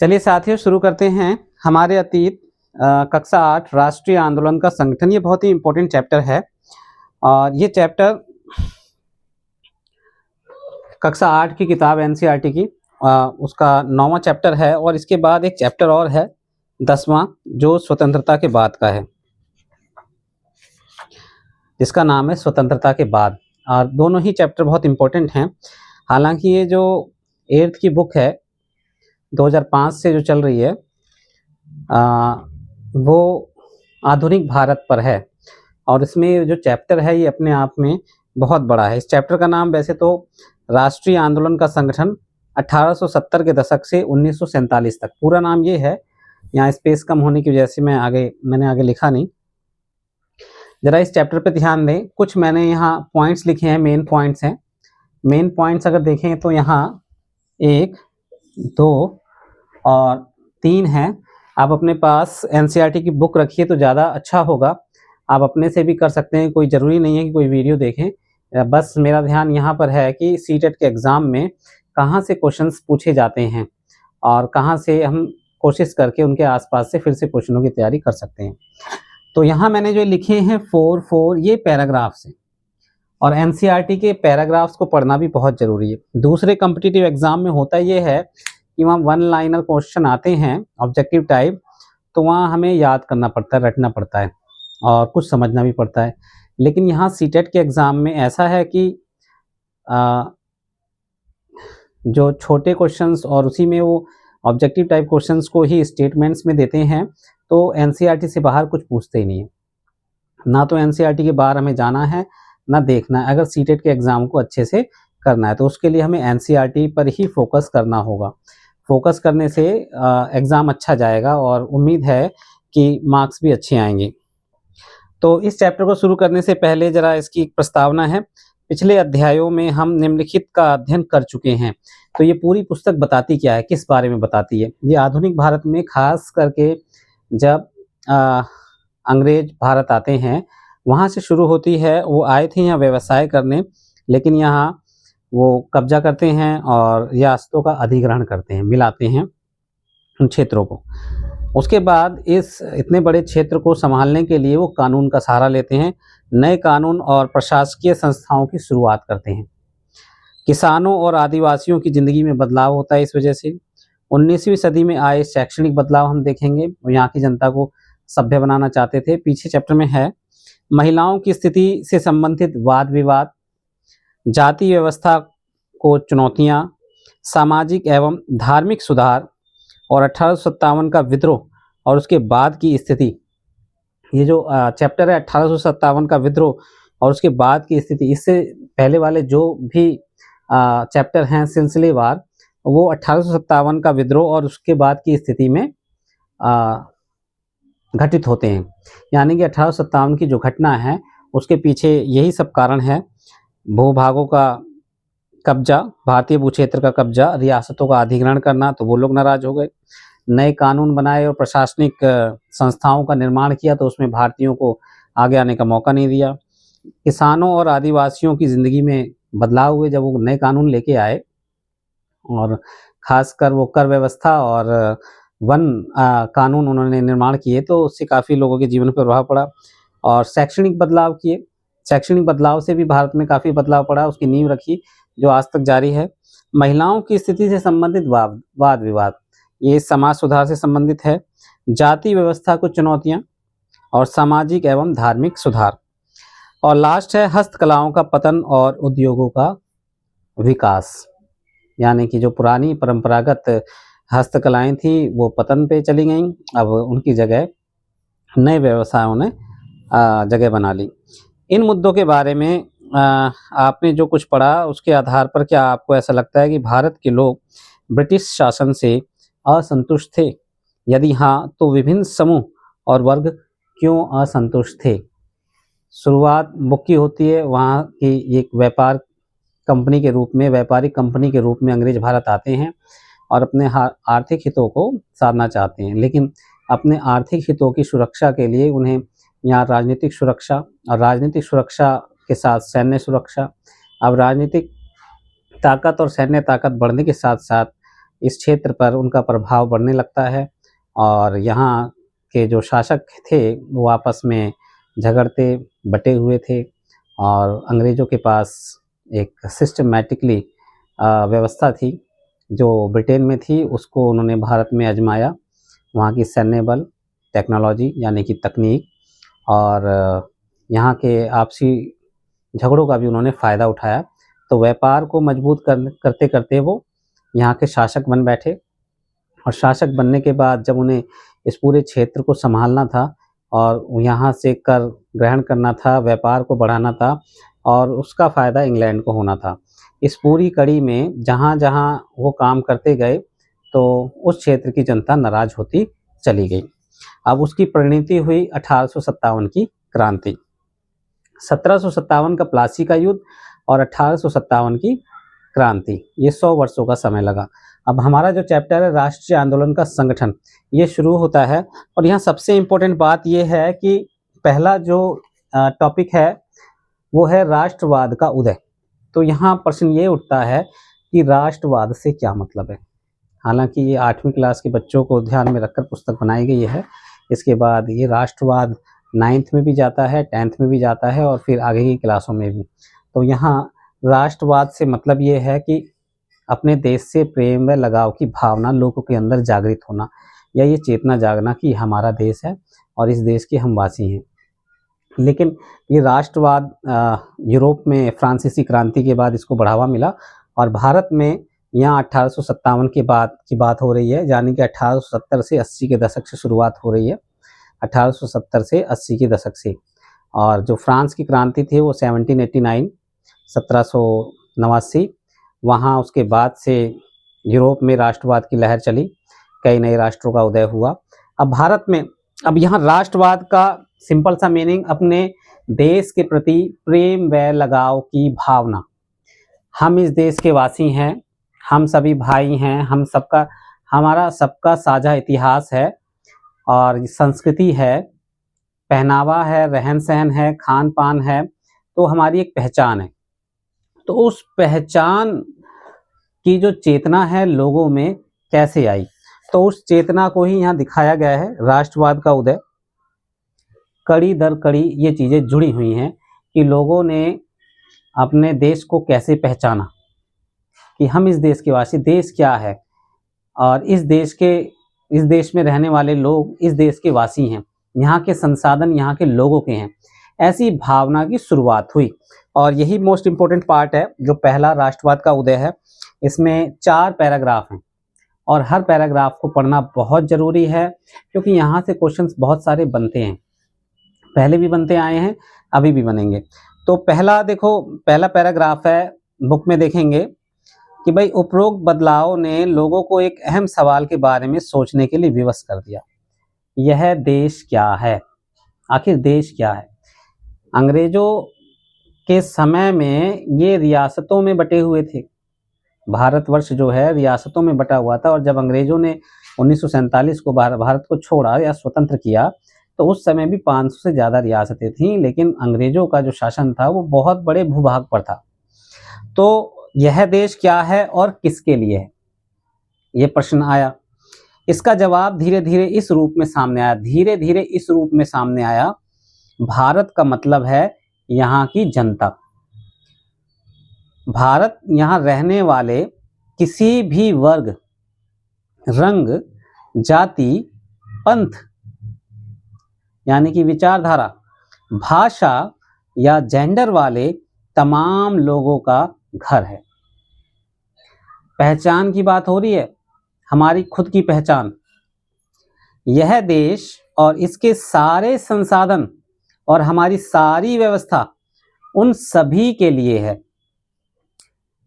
चलिए साथियों, शुरू करते हैं हमारे अतीत कक्षा 8 राष्ट्रीय आंदोलन का संगठन। ये बहुत ही इम्पोर्टेंट चैप्टर है और ये चैप्टर कक्षा 8 की किताब एनसीईआरटी की उसका 9वां चैप्टर है। और इसके बाद एक चैप्टर और है 10वां, जो स्वतंत्रता के बाद का है, जिसका नाम है स्वतंत्रता के बाद। और दोनों ही चैप्टर बहुत इम्पोर्टेंट हैं। हालांकि ये जो 8th की बुक है 2005 से जो चल रही है वो आधुनिक भारत पर है और इसमें जो चैप्टर है ये अपने आप में बहुत बड़ा है। इस चैप्टर का नाम वैसे तो राष्ट्रीय आंदोलन का संगठन 1870 के दशक से 1947 तक, पूरा नाम ये है। यहाँ स्पेस कम होने की वजह से मैंने आगे लिखा नहीं। जरा इस चैप्टर पे ध्यान दें। कुछ मैंने यहाँ पॉइंट्स लिखे हैं, मेन पॉइंट्स हैं। मेन पॉइंट्स अगर देखें तो यहाँ 1, 2 और 3 हैं। आप अपने पास एनसीईआरटी की बुक रखिए तो ज़्यादा अच्छा होगा। आप अपने से भी कर सकते हैं, कोई ज़रूरी नहीं है कि कोई वीडियो देखें। बस मेरा ध्यान यहाँ पर है कि सीटेट के एग्ज़ाम में कहाँ से क्वेश्चंस पूछे जाते हैं और कहाँ से हम कोशिश करके उनके आसपास से फिर से क्वेश्चनों की तैयारी कर सकते हैं। तो यहाँ मैंने जो लिखे हैं 4 ये पैराग्राफ्स हैं और एनसीईआरटी के पैराग्राफ्स को पढ़ना भी बहुत ज़रूरी है। दूसरे कॉम्पिटिटिव एग्ज़ाम में होता ये है कि वहाँ 1 लाइनर क्वेश्चन आते हैं ऑब्जेक्टिव टाइप, तो वहाँ हमें याद करना पड़ता है, रटना पड़ता है और कुछ समझना भी पड़ता है। लेकिन यहाँ सीटेट के एग्ज़ाम में ऐसा है कि जो छोटे क्वेश्चंस और उसी में वो ऑब्जेक्टिव टाइप क्वेश्चंस को ही स्टेटमेंट्स में देते हैं, तो एनसीईआरटी से बाहर कुछ पूछते ही नहीं है। ना तो एनसीईआरटी के बाहर हमें जाना है ना देखना है। अगर सीटेट के एग्ज़ाम को अच्छे से करना है तो उसके लिए हमें एनसीईआरटी पर ही फोकस करना होगा। फोकस करने से एग्ज़ाम अच्छा जाएगा और उम्मीद है कि मार्क्स भी अच्छे आएंगे। तो इस चैप्टर को शुरू करने से पहले ज़रा इसकी एक प्रस्तावना है। पिछले अध्यायों में हम निम्नलिखित का अध्ययन कर चुके हैं। तो ये पूरी पुस्तक बताती क्या है, किस बारे में बताती है? ये आधुनिक भारत में खास करके जब अंग्रेज भारत आते हैं वहाँ से शुरू होती है। वो आए थे यहाँ व्यवसाय करने, लेकिन यहाँ वो कब्जा करते हैं और रियासतों का अधिग्रहण करते हैं, मिलाते हैं उन क्षेत्रों को। उसके बाद इस इतने बड़े क्षेत्र को संभालने के लिए वो कानून का सहारा लेते हैं। नए कानून और प्रशासकीय संस्थाओं की शुरुआत करते हैं। किसानों और आदिवासियों की ज़िंदगी में बदलाव होता है इस वजह से। 19वीं सदी में आए शैक्षणिक बदलाव हम देखेंगे। यहाँ की जनता को सभ्य बनाना चाहते थे। पीछे चैप्टर में है महिलाओं की स्थिति से संबंधित वाद विवाद, जाति व्यवस्था को चुनौतियाँ, सामाजिक एवं धार्मिक सुधार और 1857 का विद्रोह और उसके बाद की स्थिति। ये जो चैप्टर है 1857 का विद्रोह और उसके बाद की स्थिति, इससे पहले वाले जो भी चैप्टर हैं सिलसिलेवार, वो 1857 का विद्रोह और उसके बाद की स्थिति में घटित होते हैं। यानी कि 1857 की जो घटना है उसके पीछे यही सब कारण है। भूभागों का कब्जा, भारतीय भूक्षेत्र का कब्जा, रियासतों का अधिग्रहण करना, तो वो लोग नाराज हो गए। नए कानून बनाए और प्रशासनिक संस्थाओं का निर्माण किया, तो उसमें भारतीयों को आगे आने का मौका नहीं दिया। किसानों और आदिवासियों की ज़िंदगी में बदलाव हुए जब वो नए कानून लेके आए और ख़ासकर वो कर व्यवस्था और वन कानून उन्होंने निर्माण किए, तो उससे काफ़ी लोगों के जीवन पर प्रभाव पड़ा। और शैक्षणिक बदलाव किए। शैक्षणिक बदलाव से भी भारत में काफ़ी बदलाव पड़ा, उसकी नींव रखी जो आज तक जारी है। महिलाओं की स्थिति से संबंधित वाद विवाद, ये समाज सुधार से संबंधित है। जाति व्यवस्था को चुनौतियाँ और सामाजिक एवं धार्मिक सुधार। और लास्ट है हस्तकलाओं का पतन और उद्योगों का विकास। यानी कि जो पुरानी परंपरागत हस्तकलाएं थी वो पतन पे चली गईं, अब उनकी जगह नए व्यवसायों ने जगह बना ली। इन मुद्दों के बारे में आपने जो कुछ पढ़ा उसके आधार पर क्या आपको ऐसा लगता है कि भारत के लोग ब्रिटिश शासन से असंतुष्ट थे? यदि हाँ, तो विभिन्न समूह और वर्ग क्यों असंतुष्ट थे? शुरुआत बुक की होती है। वहाँ की एक व्यापारिक कंपनी के रूप में अंग्रेज भारत आते हैं और अपने आर्थिक हितों को साधना चाहते हैं, लेकिन अपने आर्थिक हितों की सुरक्षा के लिए उन्हें यहाँ राजनीतिक सुरक्षा और राजनीतिक सुरक्षा के साथ सैन्य सुरक्षा। अब राजनीतिक ताकत और सैन्य ताकत बढ़ने के साथ साथ इस क्षेत्र पर उनका प्रभाव बढ़ने लगता है और यहाँ के जो शासक थे वो आपस में झगड़ते बटे हुए थे और अंग्रेज़ों के पास एक सिस्टमैटिकली व्यवस्था थी जो ब्रिटेन में थी, उसको उन्होंने भारत में आजमाया। वहाँ की सैन्य बल, टेक्नोलॉजी यानी कि तकनीक और यहाँ के आपसी झगड़ों का भी उन्होंने फ़ायदा उठाया। तो व्यापार को मजबूत करते करते वो यहाँ के शासक बन बैठे और शासक बनने के बाद जब उन्हें इस पूरे क्षेत्र को संभालना था और यहाँ से कर ग्रहण करना था, व्यापार को बढ़ाना था और उसका फ़ायदा इंग्लैंड को होना था। इस पूरी कड़ी में जहाँ-जहाँ वो काम करते गए तो उस क्षेत्र की जनता नाराज़ होती चली गई। अब उसकी परिणति हुई 1857 की क्रांति। 1757 का प्लासी का युद्ध और 1857 की क्रांति, ये 100 वर्षों का समय लगा। अब हमारा जो चैप्टर है राष्ट्रीय आंदोलन का संगठन, ये शुरू होता है और यहाँ सबसे इम्पोर्टेंट बात ये है कि पहला जो टॉपिक है वो है राष्ट्रवाद का उदय। तो यहाँ प्रश्न ये उठता है कि राष्ट्रवाद से क्या मतलब है। हालांकि ये 8वीं क्लास के बच्चों को ध्यान में रखकर पुस्तक बनाई गई है। इसके बाद ये राष्ट्रवाद 9th में भी जाता है, 10th में भी जाता है और फिर आगे की क्लासों में भी। तो यहाँ राष्ट्रवाद से मतलब ये है कि अपने देश से प्रेम व लगाव की भावना लोगों के अंदर जागृत होना या ये चेतना जागना कि हमारा देश है और इस देश के हम वासी हैं। लेकिन ये राष्ट्रवाद यूरोप में फ्रांसीसी क्रांति के बाद इसको बढ़ावा मिला और भारत में यहाँ 1857 के बाद की बात हो रही है, यानी कि 1870 से 80 के दशक से शुरुआत हो रही है, 1870 से 80 के दशक से। और जो फ्रांस की क्रांति थी वो 1789 1789, वहाँ उसके बाद से यूरोप में राष्ट्रवाद की लहर चली, कई नए राष्ट्रों का उदय हुआ। अब भारत में अब यहाँ राष्ट्रवाद का सिंपल सा मीनिंग अपने देश के प्रति प्रेम व लगाव की भावना। हम इस देश के वासी हैं, हम सभी भाई हैं, हमारा सबका साझा इतिहास है और संस्कृति है, पहनावा है, रहन सहन है, खान पान है, तो हमारी एक पहचान है। तो उस पहचान की जो चेतना है लोगों में कैसे आई, तो उस चेतना को ही यहाँ दिखाया गया है। राष्ट्रवाद का उदय, कड़ी दर कड़ी ये चीज़ें जुड़ी हुई हैं कि लोगों ने अपने देश को कैसे पहचाना कि हम इस देश के वासी, देश क्या है और इस देश में रहने वाले लोग इस देश के वासी हैं, यहाँ के संसाधन यहाँ के लोगों के हैं। ऐसी भावना की शुरुआत हुई और यही मोस्ट इम्पोर्टेंट पार्ट है जो पहला राष्ट्रवाद का उदय है। इसमें 4 पैराग्राफ हैं और हर पैराग्राफ को पढ़ना बहुत ज़रूरी है क्योंकि यहाँ से क्वेश्चंस बहुत सारे बनते हैं, पहले भी बनते आए हैं, अभी भी बनेंगे। तो पहला देखो, पहला पैराग्राफ है, बुक में देखेंगे कि भाई उपरोक्त बदलाव ने लोगों को एक अहम सवाल के बारे में सोचने के लिए विवश कर दिया। यह देश क्या है, आखिर देश क्या है। अंग्रेजों के समय में ये रियासतों में बटे हुए थे, भारतवर्ष जो है रियासतों में बटा हुआ था और जब अंग्रेजों ने 1947 को भारत को छोड़ा या स्वतंत्र किया तो उस समय भी 500 से ज़्यादा रियासतें थीं, लेकिन अंग्रेजों का जो शासन था वो बहुत बड़े भूभाग पर था। तो यह देश क्या है और किसके लिए है, ये प्रश्न आया। इसका जवाब धीरे धीरे इस रूप में सामने आया, भारत का मतलब है यहाँ की जनता। भारत यहाँ रहने वाले किसी भी वर्ग, रंग, जाति, पंथ यानी कि विचारधारा, भाषा या जेंडर वाले तमाम लोगों का घर है। पहचान की बात हो रही है, हमारी खुद की पहचान। यह देश और इसके सारे संसाधन और हमारी सारी व्यवस्था उन सभी के लिए है।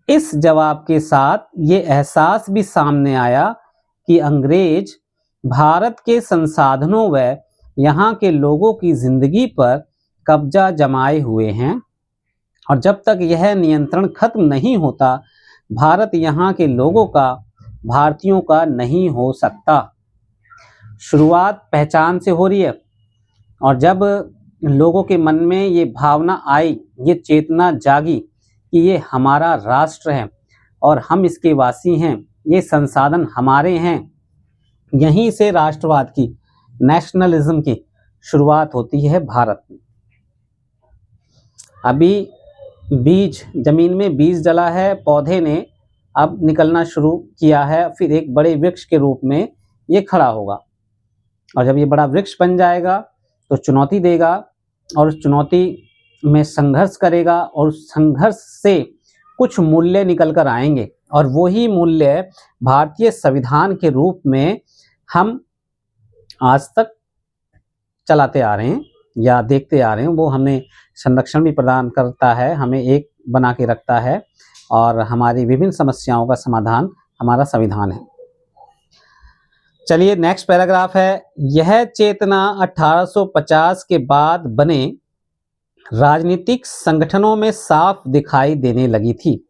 इस जवाब के साथ ये एहसास भी सामने आया कि अंग्रेज भारत के संसाधनों व यहाँ के लोगों की जिंदगी पर कब्जा जमाए हुए हैं और जब तक यह नियंत्रण खत्म नहीं होता, भारत यहाँ के लोगों का, भारतीयों का नहीं हो सकता। शुरुआत पहचान से हो रही है और जब लोगों के मन में ये भावना आई, ये चेतना जागी कि ये हमारा राष्ट्र है और हम इसके वासी हैं, ये संसाधन हमारे हैं। यहीं से राष्ट्रवाद की, नेशनलिज्म की शुरुआत होती है भारत में। अभी बीज, जमीन में बीज डला है, पौधे ने अब निकलना शुरू किया है, फिर एक बड़े वृक्ष के रूप में ये खड़ा होगा, और जब ये बड़ा वृक्ष बन जाएगा तो चुनौती देगा, और उस चुनौती में संघर्ष करेगा, और उस संघर्ष से कुछ मूल्य निकल कर आएंगे, और वही मूल्य भारतीय संविधान के रूप में हम आज तक चलाते आ रहे हैं या देखते आ रहे हैं। वो हमें संरक्षण भी प्रदान करता है, हमें एक बना के रखता है, और हमारी विभिन्न समस्याओं का समाधान हमारा संविधान है। चलिए नेक्स्ट पैराग्राफ है, यह चेतना 1850 के बाद बने राजनीतिक संगठनों में साफ दिखाई देने लगी थी।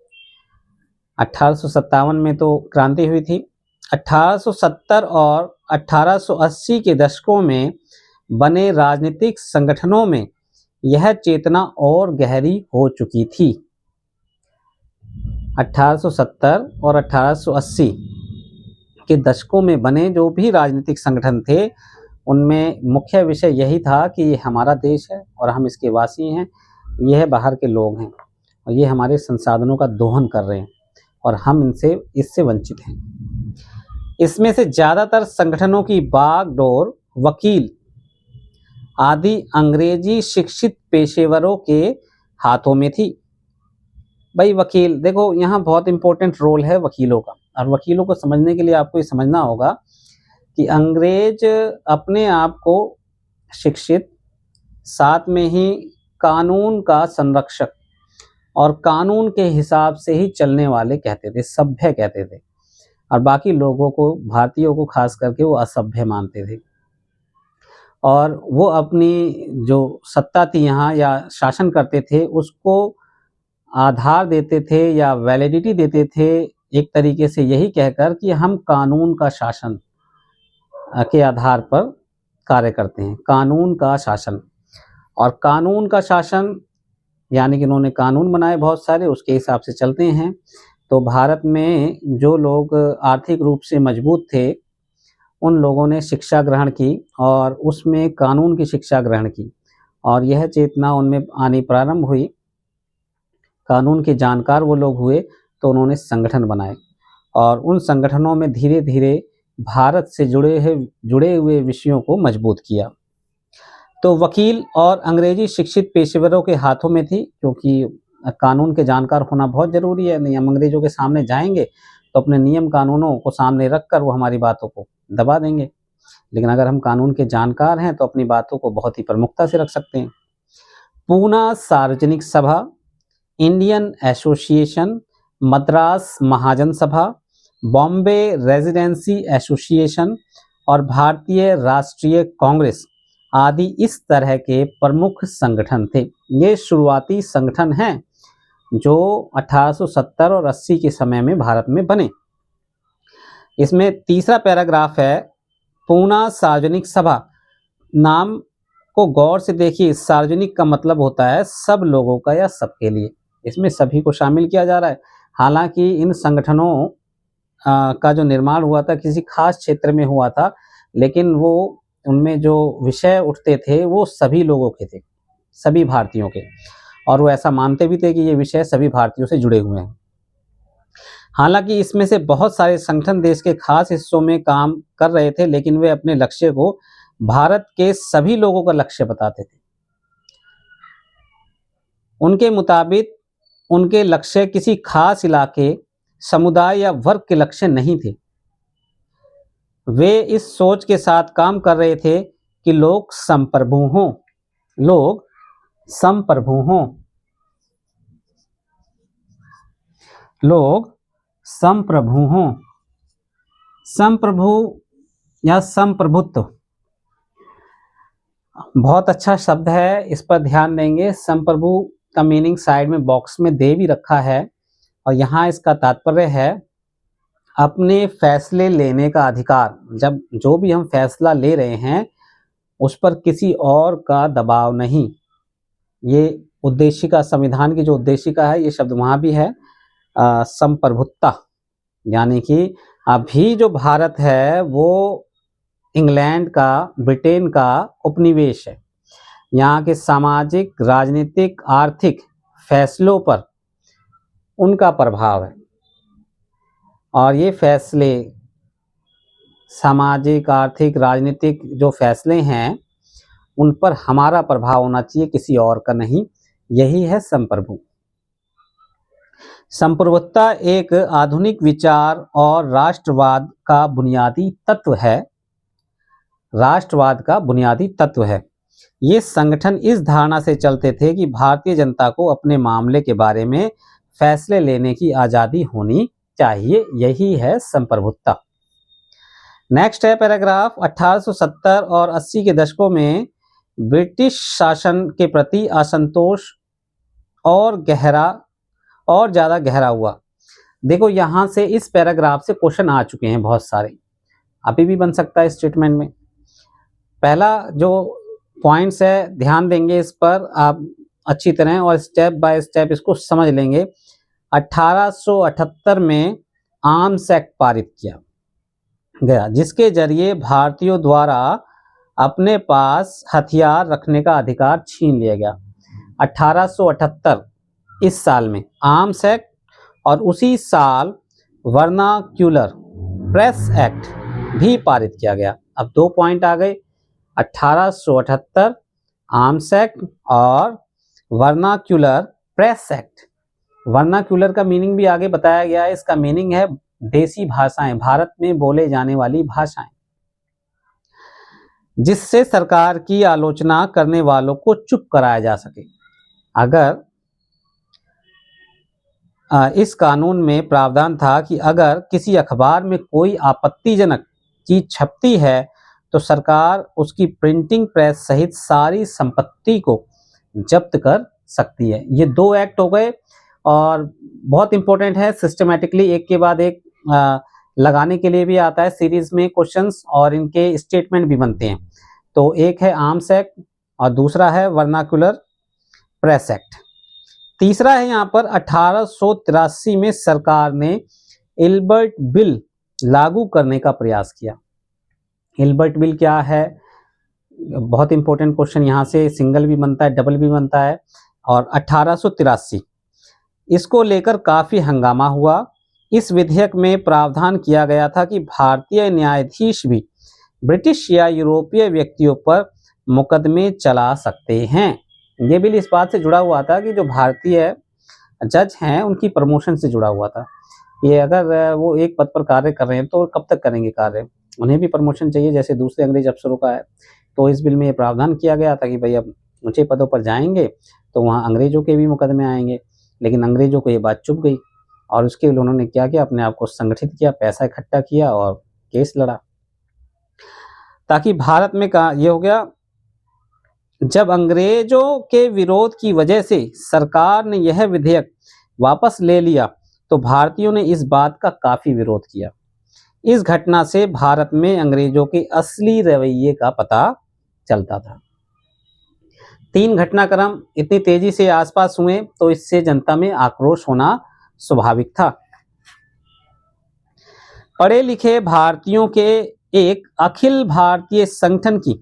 1857 में तो क्रांति हुई थी। 1870 और 1880 के दशकों में बने राजनीतिक संगठनों में यह चेतना और गहरी हो चुकी थी। 1870 और 1880 के दशकों में बने जो भी राजनीतिक संगठन थे, उनमें मुख्य विषय यही था कि ये हमारा देश है और हम इसके वासी हैं, यह बाहर के लोग हैं और ये हमारे संसाधनों का दोहन कर रहे हैं और हम इससे वंचित हैं। इसमें से ज़्यादातर संगठनों की बागडोर वकील आदि अंग्रेजी शिक्षित पेशेवरों के हाथों में थी। भाई वकील, देखो यहाँ बहुत इंपॉर्टेंट रोल है वकीलों का, और वकीलों को समझने के लिए आपको ये समझना होगा कि अंग्रेज अपने आप को शिक्षित, साथ में ही कानून का संरक्षक और कानून के हिसाब से ही चलने वाले कहते थे, सभ्य कहते थे, और बाकी लोगों को, भारतीयों को खास करके वो असभ्य मानते थे। और वो अपनी जो सत्ता थी यहाँ या शासन करते थे उसको आधार देते थे या वैलिडिटी देते थे एक तरीके से यही कहकर कि हम कानून का शासन के आधार पर कार्य करते हैं, कानून का शासन। और कानून का शासन यानी कि उन्होंने कानून बनाए बहुत सारे, उसके हिसाब से चलते हैं। तो भारत में जो लोग आर्थिक रूप से मजबूत थे उन लोगों ने शिक्षा ग्रहण की और उसमें कानून की शिक्षा ग्रहण की, और यह चेतना उनमें आनी प्रारंभ हुई। कानून के जानकार वो लोग हुए तो उन्होंने संगठन बनाए, और उन संगठनों में धीरे धीरे भारत से जुड़े हुए विषयों को मजबूत किया। तो वकील और अंग्रेजी शिक्षित पेशेवरों के हाथों में थी, क्योंकि कानून के जानकार होना बहुत ज़रूरी है। नहीं हम अंग्रेजों के सामने जाएंगे तो अपने नियम कानूनों को सामने रखकर वो हमारी बातों को दबा देंगे, लेकिन अगर हम कानून के जानकार हैं तो अपनी बातों को बहुत ही प्रमुखता से रख सकते हैं। पूना सार्वजनिक सभा, इंडियन एसोसिएशन, मद्रास महाजन सभा, बॉम्बे रेजिडेंसी एसोसिएशन और भारतीय राष्ट्रीय कांग्रेस आदि इस तरह के प्रमुख संगठन थे। ये शुरुआती संगठन हैं जो 1870 और 80 के समय में भारत में बने। इसमें तीसरा पैराग्राफ है, पूना सार्वजनिक सभा। नाम को गौर से देखिए, सार्वजनिक का मतलब होता है सब लोगों का या सबके लिए, इसमें सभी को शामिल किया जा रहा है। हालांकि इन संगठनों का जो निर्माण हुआ था किसी खास क्षेत्र में हुआ था, लेकिन वो उनमें जो विषय उठते थे वो सभी लोगों के थे, सभी भारतीयों के, और वो ऐसा मानते भी थे कि ये विषय सभी भारतीयों से जुड़े हुए हैं। हालांकि इसमें से बहुत सारे संगठन देश के खास हिस्सों में काम कर रहे थे, लेकिन वे अपने लक्ष्य को भारत के सभी लोगों का लक्ष्य बताते थे। उनके मुताबिक उनके लक्ष्य किसी खास इलाके, समुदाय या वर्ग के लक्ष्य नहीं थे। वे इस सोच के साथ काम कर रहे थे कि लोग संप्रभु हों, लोग संप्रभु हों, लोग संप्रभु हों। संप्रभु या संप्रभुत्व बहुत अच्छा शब्द है, इस पर ध्यान देंगे। संप्रभु का मीनिंग साइड में बॉक्स में दे भी रखा है, और यहाँ इसका तात्पर्य है अपने फैसले लेने का अधिकार। जब जो भी हम फैसला ले रहे हैं उस पर किसी और का दबाव नहीं। ये उद्देशिका, संविधान की जो उद्देशिका है, ये शब्द वहाँ भी है, संप्रभुत्ता। यानी कि अभी जो भारत है वो इंग्लैंड का, ब्रिटेन का उपनिवेश है। यहाँ के सामाजिक, राजनीतिक, आर्थिक फैसलों पर उनका प्रभाव है और ये फैसले, सामाजिक, आर्थिक, राजनीतिक जो फैसले हैं उन पर हमारा प्रभाव होना चाहिए, किसी और का नहीं। यही है संप्रभु। संप्रभुता एक आधुनिक विचार और राष्ट्रवाद का बुनियादी तत्व है। राष्ट्रवाद का बुनियादी तत्व है। ये संगठन इस धारणा से चलते थे कि भारतीय जनता को अपने मामले के बारे में फैसले लेने की आज़ादी होनी चाहिए। यही है संप्रभुता। नेक्स्ट है पैराग्राफ, 1870 और 80 के दशकों में ब्रिटिश शासन के प्रति असंतोष और ज़्यादा गहरा हुआ। देखो यहाँ से इस पैराग्राफ से क्वेश्चन आ चुके हैं बहुत सारे, अभी भी बन सकता है स्टेटमेंट में। पहला जो पॉइंट्स है ध्यान देंगे इस पर आप अच्छी तरह और स्टेप बाय स्टेप इसको समझ लेंगे। 1878 में आर्म्स एक्ट पारित किया गया जिसके जरिए भारतीयों द्वारा अपने पास हथियार रखने का अधिकार छीन लिया गया। 1878 इस साल में आर्म्स एक्ट और उसी साल वर्नाक्यूलर प्रेस एक्ट भी पारित किया गया। अब दो पॉइंट आ गए, 1878 आर्म्स एक्ट और वर्नाक्यूलर प्रेस एक्ट। वर्नाक्यूलर का मीनिंग भी आगे बताया गया है। इसका मीनिंग है देसी भाषाएं, भारत में बोले जाने वाली भाषाएं, जिससे सरकार की आलोचना करने वालों को चुप कराया जा सके। अगर इस कानून में प्रावधान था कि अगर किसी अखबार में कोई आपत्तिजनक चीज छपती है तो सरकार उसकी प्रिंटिंग प्रेस सहित सारी संपत्ति को जब्त कर सकती है। ये दो एक्ट हो गए और बहुत इंपॉर्टेंट है, सिस्टमेटिकली एक के बाद एक लगाने के लिए भी आता है सीरीज में क्वेश्चंस और इनके स्टेटमेंट भी बनते हैं। तो एक है आर्म्स एक्ट और दूसरा है वर्नाक्यूलर प्रेस एक्ट। तीसरा है यहाँ पर 1883 में सरकार ने इल्बर्ट बिल लागू करने का प्रयास किया। इल्बर्ट बिल क्या है, बहुत इंपॉर्टेंट क्वेश्चन, यहाँ से सिंगल भी बनता है, डबल भी बनता है। और 1883 इसको लेकर काफी हंगामा हुआ। इस विधेयक में प्रावधान किया गया था कि भारतीय न्यायाधीश भी ब्रिटिश या यूरोपीय व्यक्तियों पर मुकदमे चला सकते हैं। ये बिल इस बात से जुड़ा हुआ था कि जो भारतीय जज हैं उनकी प्रमोशन से जुड़ा हुआ था। ये अगर वो एक पद पर कार्य कर रहे हैं तो कब तक करेंगे कार्य, उन्हें भी प्रमोशन चाहिए जैसे दूसरे अंग्रेज अफसरों का है। तो इस बिल में ये प्रावधान किया गया था कि भाई अब ऊंचे पदों पर जाएंगे तो वहाँ अंग्रेजों के भी मुकदमे आएंगे। लेकिन अंग्रेजों को ये बात चुभ गई और उसके लिए उन्होंने क्या किया, अपने आप को संगठित किया, पैसा इकट्ठा किया और केस लड़ा, ताकि भारत में का ये हो गया। जब अंग्रेजों के विरोध की वजह से सरकार ने यह विधेयक वापस ले लिया तो भारतीयों ने इस बात का काफी विरोध किया। इस घटना से भारत में अंग्रेजों के असली रवैये का पता चलता था। तीन घटनाक्रम इतनी तेजी से आसपास हुए तो इससे जनता में आक्रोश होना स्वाभाविक था। पढ़े लिखे भारतीयों के एक अखिल भारतीय संगठन की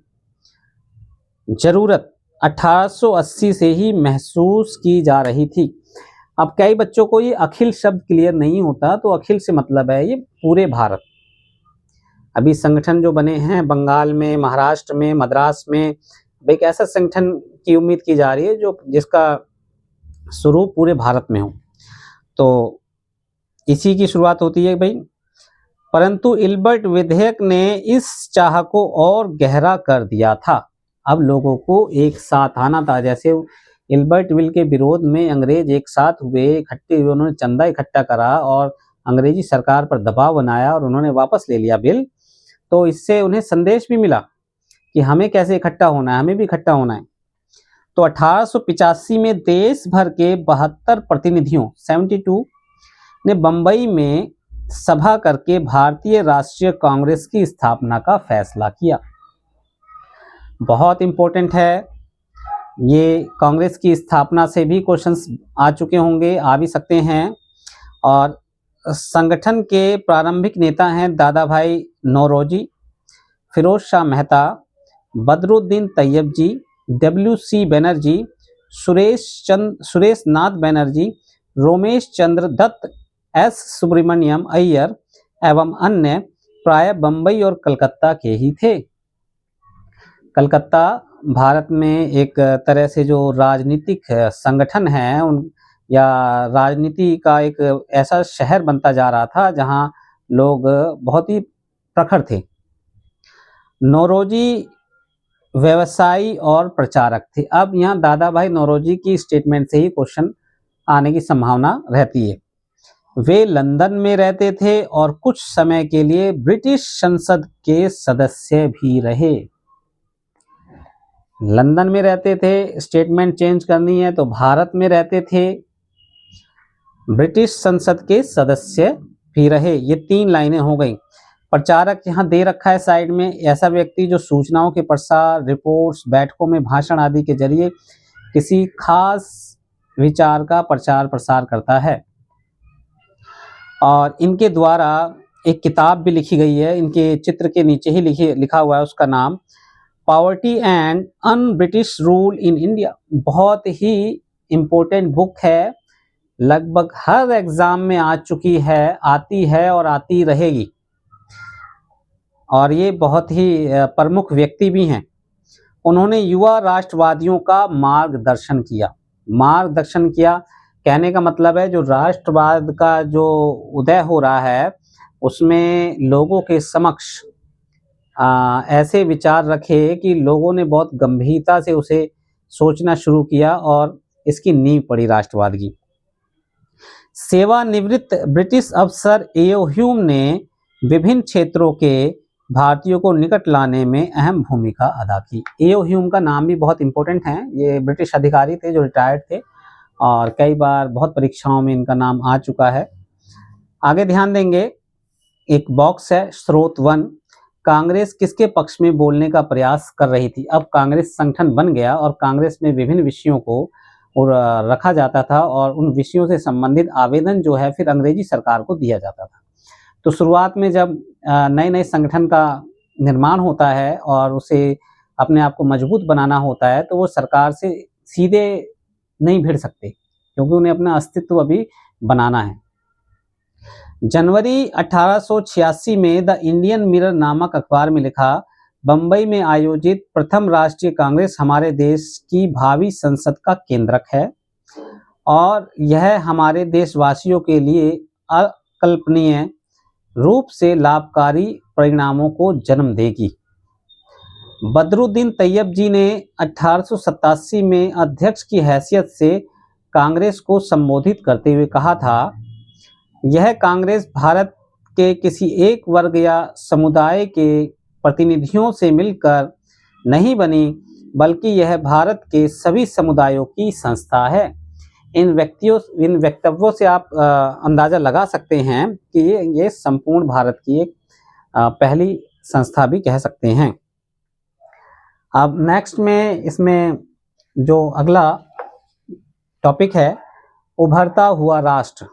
जरूरत 1880 से ही महसूस की जा रही थी। अब कई बच्चों को ये अखिल शब्द क्लियर नहीं होता, तो अखिल से मतलब है ये पूरे भारत। अभी संगठन जो बने हैं बंगाल में, महाराष्ट्र में, मद्रास में, एक ऐसा संगठन की उम्मीद की जा रही है जो जिसका स्वरूप पूरे भारत में हो। तो इसी की शुरुआत होती है भाई। परंतु इल्बर्ट विधेयक ने इस चाह को और गहरा कर दिया था। अब लोगों को एक साथ आना था। जैसे इल्बर्ट बिल के विरोध में अंग्रेज एक साथ हुए, इकट्ठे हुए, उन्होंने चंदा इकट्ठा करा और अंग्रेजी सरकार पर दबाव बनाया और उन्होंने वापस ले लिया बिल। तो इससे उन्हें संदेश भी मिला कि हमें कैसे इकट्ठा होना है, हमें भी इकट्ठा होना है। तो 1885 में देश भर के 72 प्रतिनिधियों 72 ने बंबई में सभा करके भारतीय राष्ट्रीय कांग्रेस की स्थापना का फैसला किया। बहुत इंपॉर्टेंट है ये, कांग्रेस की स्थापना से भी क्वेश्चंस आ चुके होंगे, आ भी सकते हैं। और संगठन के प्रारंभिक नेता हैं दादा भाई नौरोजी, फिरोज शाह मेहता, बदरुद्दीन तैयब जी, डब्ल्यू.सी. बनर्जी, सुरेश नाथ बनर्जी, रोमेश चंद्र दत्त, एस. सुब्रमण्यम अय्यर एवं अन्य प्राय बंबई और कलकत्ता के ही थे। कलकत्ता भारत में एक तरह से जो राजनीतिक संगठन है उन या राजनीति का एक ऐसा शहर बनता जा रहा था जहां लोग बहुत ही प्रखर थे। नौरोजी व्यवसायी और प्रचारक थे। अब यहाँ दादा भाई नौरोजी की स्टेटमेंट से ही क्वेश्चन आने की संभावना रहती है। वे लंदन में रहते थे और कुछ समय के लिए ब्रिटिश संसद के सदस्य भी रहे। लंदन में रहते थे, स्टेटमेंट चेंज करनी है तो भारत में रहते थे, ब्रिटिश संसद के सदस्य भी रहे। ये 3 लाइनें हो गई। प्रचारक यहाँ दे रखा है साइड में, ऐसा व्यक्ति जो सूचनाओं के प्रसार, रिपोर्ट्स, बैठकों में भाषण आदि के जरिए किसी खास विचार का प्रचार प्रसार करता है। और इनके द्वारा एक किताब भी लिखी गई है, इनके चित्र के नीचे ही लिखा हुआ है, उसका नाम poverty and un British rule in India. बहुत ही इम्पोर्टेंट बुक है, लगभग हर एग्जाम में आ चुकी है, आती है और आती रहेगी। और ये बहुत ही प्रमुख व्यक्ति भी हैं। उन्होंने युवा राष्ट्रवादियों का मार्गदर्शन किया। कहने का मतलब है जो राष्ट्रवाद का जो उदय हो रहा है उसमें लोगों के समक्ष ऐसे विचार रखे कि लोगों ने बहुत गंभीरता से उसे सोचना शुरू किया और इसकी नींव पड़ी राष्ट्रवाद की। सेवानिवृत्त ब्रिटिश अफसर एओ ह्यूम ने विभिन्न क्षेत्रों के भारतीयों को निकट लाने में अहम भूमिका अदा की। एओ ह्यूम का नाम भी बहुत इंपॉर्टेंट है। ये ब्रिटिश अधिकारी थे जो रिटायर्ड थे और कई बार बहुत परीक्षाओं में इनका नाम आ चुका है। आगे ध्यान देंगे, एक बॉक्स है स्रोत 1, कांग्रेस किसके पक्ष में बोलने का प्रयास कर रही थी। अब कांग्रेस संगठन बन गया और कांग्रेस में विभिन्न विषयों को रखा जाता था और उन विषयों से संबंधित आवेदन जो है फिर अंग्रेजी सरकार को दिया जाता था। तो शुरुआत में जब नए नए संगठन का निर्माण होता है और उसे अपने आप को मजबूत बनाना होता है तो वो सरकार से सीधे नहीं भिड़ सकते क्योंकि उन्हें अपना अस्तित्व अभी बनाना है। जनवरी 1886 में द इंडियन मिरर नामक अखबार में लिखा, बंबई में आयोजित प्रथम राष्ट्रीय कांग्रेस हमारे देश की भावी संसद का केंद्रक है और यह हमारे देशवासियों के लिए अकल्पनीय रूप से लाभकारी परिणामों को जन्म देगी। बदरुद्दीन तैयब जी ने 1887 में अध्यक्ष की हैसियत से कांग्रेस को संबोधित करते हुए कहा था, यह कांग्रेस भारत के किसी एक वर्ग या समुदाय के प्रतिनिधियों से मिलकर नहीं बनी बल्कि यह भारत के सभी समुदायों की संस्था है। इन वक्तव्यों से आप अंदाजा लगा सकते हैं कि ये संपूर्ण भारत की एक पहली संस्था भी कह सकते हैं। अब नेक्स्ट में इसमें जो अगला टॉपिक है उभरता हुआ राष्ट्र,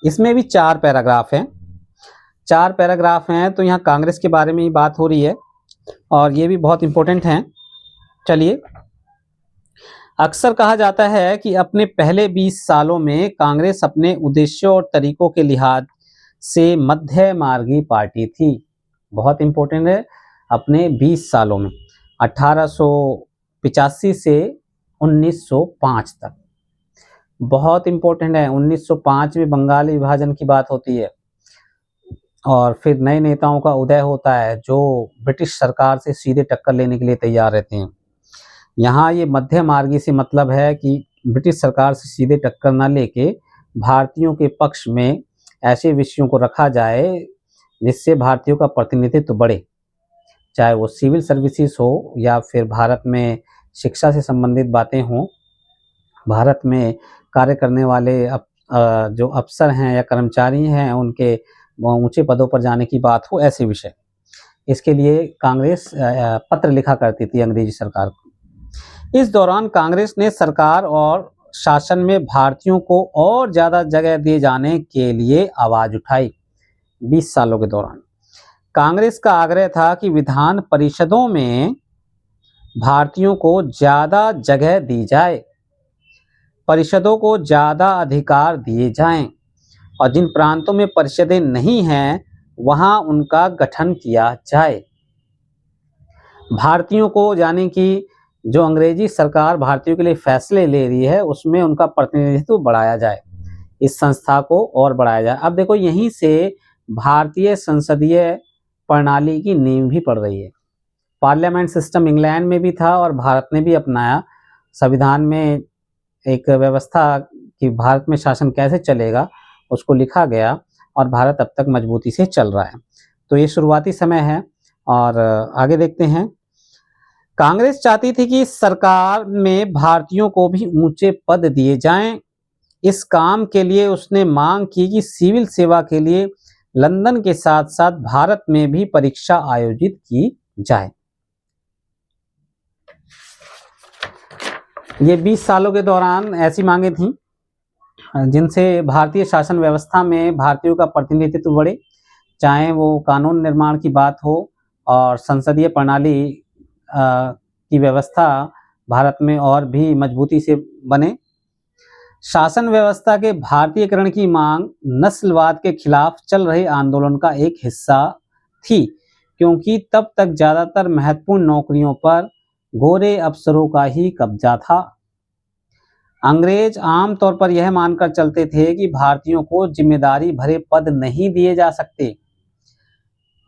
इसमें भी 4 पैराग्राफ हैं। 4 पैराग्राफ हैं तो यहाँ कांग्रेस के बारे में ही बात हो रही है और ये भी बहुत इंपॉर्टेंट हैं। चलिए, अक्सर कहा जाता है कि अपने पहले 20 सालों में कांग्रेस अपने उद्देश्यों और तरीकों के लिहाज से मध्य मार्गी पार्टी थी। बहुत इंपॉर्टेंट है, अपने 20 सालों में 1885 से 1905 तक बहुत इंपॉर्टेंट है। 1905 में बंगाल विभाजन की बात होती है और फिर नए नेताओं का उदय होता है जो ब्रिटिश सरकार से सीधे टक्कर लेने के लिए तैयार रहते हैं। यहाँ ये मध्य मार्गी से मतलब है कि ब्रिटिश सरकार से सीधे टक्कर न लेके भारतीयों के पक्ष में ऐसे विषयों को रखा जाए जिससे भारतीयों का प्रतिनिधित्व बढ़े, चाहे वो सिविल सर्विसेज हो या फिर भारत में शिक्षा से संबंधित बातें हों, भारत में कार्य करने वाले जो अफसर हैं या कर्मचारी हैं उनके ऊंचे पदों पर जाने की बात हो, ऐसे विषय। इसके लिए कांग्रेस पत्र लिखा करती थी अंग्रेजी सरकार को। इस दौरान कांग्रेस ने सरकार और शासन में भारतीयों को और ज़्यादा जगह दिए जाने के लिए आवाज़ उठाई 20 सालों के दौरान। कांग्रेस का आग्रह था कि विधान परिषदों में भारतीयों को ज़्यादा जगह दी जाए, परिषदों को ज़्यादा अधिकार दिए जाएं और जिन प्रांतों में परिषदें नहीं हैं वहां उनका गठन किया जाए। भारतीयों को, यानी कि जो अंग्रेजी सरकार भारतीयों के लिए फैसले ले रही है उसमें उनका प्रतिनिधित्व बढ़ाया जाए, इस संस्था को और बढ़ाया जाए। अब देखो यहीं से भारतीय संसदीय प्रणाली की नींव भी पड़ रही है। पार्लियामेंट सिस्टम इंग्लैंड में भी था और भारत ने भी अपनाया। संविधान में एक व्यवस्था कि भारत में शासन कैसे चलेगा उसको लिखा गया और भारत अब तक मजबूती से चल रहा है। तो ये शुरुआती समय है और आगे देखते हैं। कांग्रेस चाहती थी कि सरकार में भारतीयों को भी ऊंचे पद दिए जाएं। इस काम के लिए उसने मांग की कि सिविल सेवा के लिए लंदन के साथ साथ भारत में भी परीक्षा आयोजित की जाए। ये 20 सालों के दौरान ऐसी मांगे थीं जिनसे भारतीय शासन व्यवस्था में भारतीयों का प्रतिनिधित्व बढ़े, चाहे वो कानून निर्माण की बात हो और संसदीय प्रणाली की व्यवस्था भारत में और भी मजबूती से बने। शासन व्यवस्था के भारतीयकरण की मांग नस्लवाद के खिलाफ चल रहे आंदोलन का एक हिस्सा थी, क्योंकि तब तक ज़्यादातर महत्वपूर्ण नौकरियों पर गोरे अफसरों का ही कब्जा था। अंग्रेज आमतौर पर यह मानकर चलते थे कि भारतीयों को जिम्मेदारी भरे पद नहीं दिए जा सकते,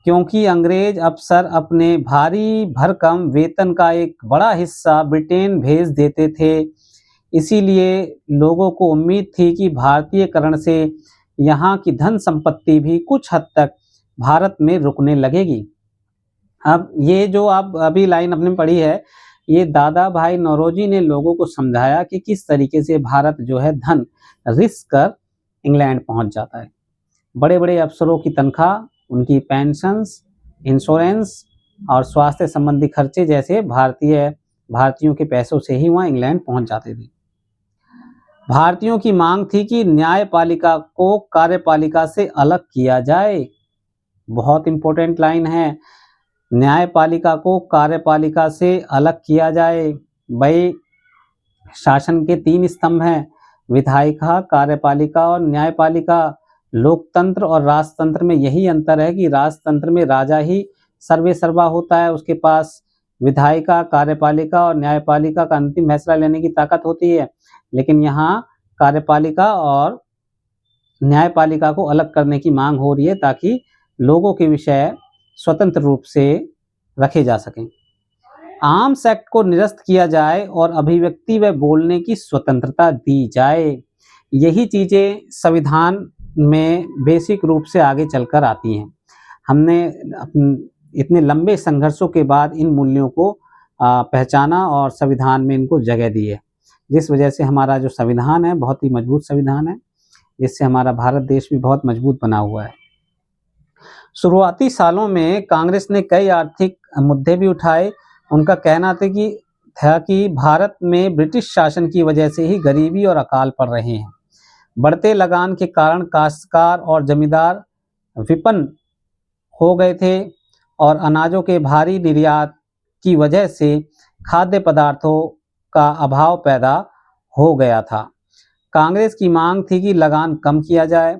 क्योंकि अंग्रेज अफसर अपने भारी भरकम वेतन का एक बड़ा हिस्सा ब्रिटेन भेज देते थे। इसीलिए लोगों को उम्मीद थी कि भारतीयकरण से यहाँ की धन संपत्ति भी कुछ हद तक भारत में रुकने लगेगी। अब ये जो आप अभी लाइन अपने पढ़ी है, ये दादा भाई नौरोजी ने लोगों को समझाया कि किस तरीके से भारत जो है धन रिस्क कर इंग्लैंड पहुंच जाता है। बड़े बड़े अफसरों की तनख्वाह, उनकी पेंशन्स, इंश्योरेंस और स्वास्थ्य संबंधी खर्चे जैसे भारतीयों के पैसों से ही वहाँ इंग्लैंड पहुंच जाते थे। भारतीयों की मांग थी कि न्यायपालिका को कार्यपालिका से अलग किया जाए। बहुत इंपॉर्टेंट लाइन है, न्यायपालिका को कार्यपालिका से अलग किया जाए। भाई शासन के 3 स्तंभ हैं, विधायिका, कार्यपालिका और न्यायपालिका। लोकतंत्र और राजतंत्र में यही अंतर है कि राजतंत्र में राजा ही सर्वे सर्वा होता है, उसके पास विधायिका, कार्यपालिका और न्यायपालिका का अंतिम फैसला लेने की ताकत होती है। लेकिन यहाँ कार्यपालिका और न्यायपालिका को अलग करने की मांग हो रही है ताकि लोगों के विषय स्वतंत्र रूप से रखे जा सकें। आर्म्स एक्ट को निरस्त किया जाए और अभिव्यक्ति व बोलने की स्वतंत्रता दी जाए। यही चीज़ें संविधान में बेसिक रूप से आगे चलकर आती हैं। हमने इतने लंबे संघर्षों के बाद इन मूल्यों को पहचाना और संविधान में इनको जगह दी है, जिस वजह से हमारा जो संविधान है बहुत ही मजबूत संविधान है, जिससे हमारा भारत देश भी बहुत मजबूत बना हुआ है। शुरुआती सालों में कांग्रेस ने कई आर्थिक मुद्दे भी उठाए। उनका कहना था कि भारत में ब्रिटिश शासन की वजह से ही गरीबी और अकाल पड़ रहे हैं। बढ़ते लगान के कारण काश्तकार और जमींदार विपन्न हो गए थे और अनाजों के भारी निर्यात की वजह से खाद्य पदार्थों का अभाव पैदा हो गया था। कांग्रेस की मांग थी कि लगान कम किया जाए,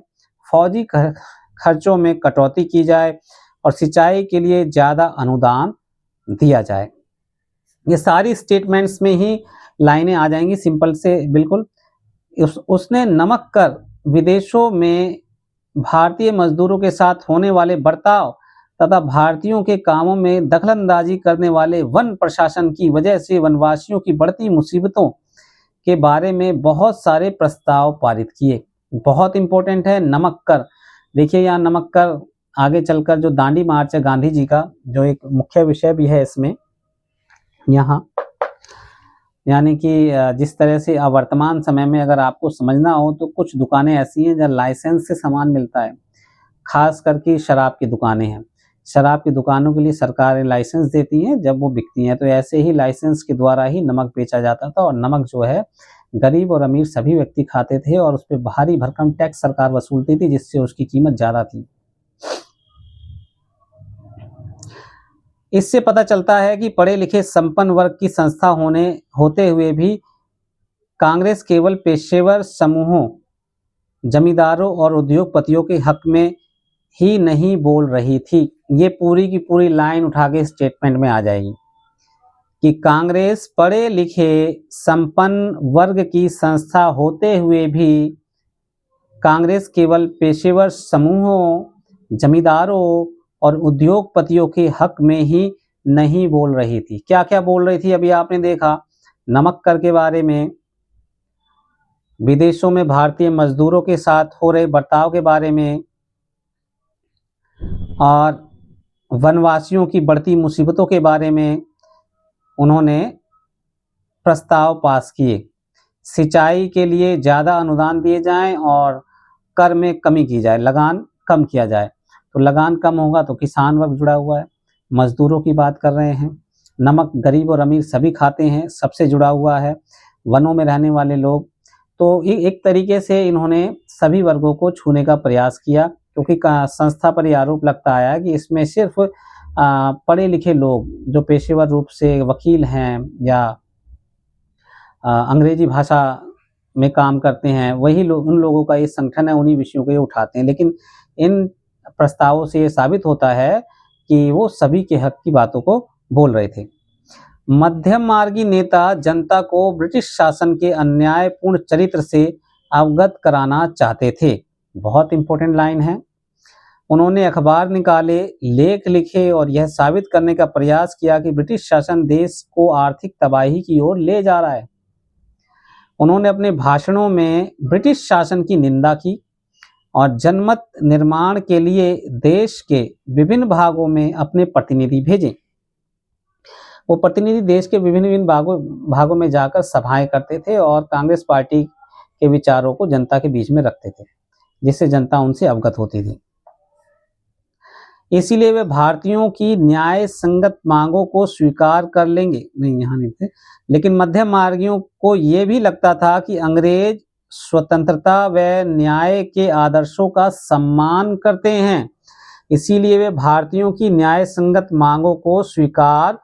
फौजी खर्चों में कटौती की जाए और सिंचाई के लिए ज़्यादा अनुदान दिया जाए। ये सारी स्टेटमेंट्स में ही लाइनें आ जाएंगी, सिंपल से बिल्कुल। उसने नमक कर, विदेशों में भारतीय मजदूरों के साथ होने वाले बर्ताव तथा भारतीयों के कामों में दखलंदाजी करने वाले वन प्रशासन की वजह से वनवासियों की बढ़ती मुसीबतों के बारे में बहुत सारे प्रस्ताव पारित किए। बहुत इंपॉर्टेंट है नमक कर। देखिए यहाँ नमक कर आगे चलकर जो दांडी मार्च है गांधी जी का, जो एक मुख्य विषय भी है इसमें यहाँ, यानी कि जिस तरह से वर्तमान समय में अगर आपको समझना हो तो कुछ दुकानें ऐसी हैं जहाँ लाइसेंस से सामान मिलता है, खास करके शराब की दुकानें हैं। शराब की दुकानों के लिए सरकारें लाइसेंस देती हैं, जब वो बिकती हैं तो ऐसे ही लाइसेंस के द्वारा ही नमक बेचा जाता था और नमक जो है गरीब और अमीर सभी व्यक्ति खाते थे और उस पर भारी भरकम टैक्स सरकार वसूलती थी, जिससे उसकी कीमत ज़्यादा थी। इससे पता चलता है कि पढ़े लिखे संपन्न वर्ग की संस्था होते हुए भी कांग्रेस केवल पेशेवर समूहों, जमींदारों और उद्योगपतियों के हक में ही नहीं बोल रही थी। ये पूरी की पूरी लाइन उठा के स्टेटमेंट में आ जाएगी कि कांग्रेस पढ़े लिखे संपन्न वर्ग की संस्था होते हुए भी कांग्रेस केवल पेशेवर समूहों, जमींदारों और उद्योगपतियों के हक में ही नहीं बोल रही थी। क्या क्या बोल रही थी अभी आपने देखा, नमक कर के बारे में, विदेशों में भारतीय मजदूरों के साथ हो रहे बर्ताव के बारे में, और वनवासियों की बढ़ती मुसीबतों के बारे में उन्होंने प्रस्ताव पास किए। सिंचाई के लिए ज़्यादा अनुदान दिए जाएं और कर में कमी की जाए, लगान कम किया जाए। तो लगान कम होगा तो किसान वर्ग जुड़ा हुआ है, मजदूरों की बात कर रहे हैं, नमक गरीब और अमीर सभी खाते हैं, सबसे जुड़ा हुआ है, वनों में रहने वाले लोग। तो एक तरीके से इन्होंने सभी वर्गों को छूने का प्रयास किया, क्योंकि संस्था पर यह आरोप लगता आया कि इसमें सिर्फ पढ़े लिखे लोग जो पेशेवर रूप से वकील हैं या अंग्रेजी भाषा में काम करते हैं, वही लोग, उन लोगों का ये संगठन है, उन्हीं विषयों को ये उठाते हैं। लेकिन इन प्रस्तावों से ये साबित होता है कि वो सभी के हक की बातों को बोल रहे थे। मध्यम मार्गी नेता जनता को ब्रिटिश शासन के अन्यायपूर्ण चरित्र से अवगत कराना चाहते थे। बहुत इंपॉर्टेंट लाइन है। उन्होंने अखबार निकाले, लेख लिखे और यह साबित करने का प्रयास किया कि ब्रिटिश शासन देश को आर्थिक तबाही की ओर ले जा रहा है। उन्होंने अपने भाषणों में ब्रिटिश शासन की निंदा की और जनमत निर्माण के लिए देश के विभिन्न भागों में अपने प्रतिनिधि भेजे। वो प्रतिनिधि देश के विभिन्न भागों में जाकर सभाएं करते थे और कांग्रेस पार्टी के विचारों को जनता के बीच में रखते थे, जिससे जनता उनसे अवगत होती थी। इसीलिए वे भारतीयों की न्याय संगत मांगों को स्वीकार कर लेंगे, नहीं यहाँ नहीं थे, लेकिन मध्यम मार्गियों को ये भी लगता था कि अंग्रेज स्वतंत्रता व न्याय के आदर्शों का सम्मान करते हैं, इसीलिए वे भारतीयों की न्याय संगत मांगों को स्वीकार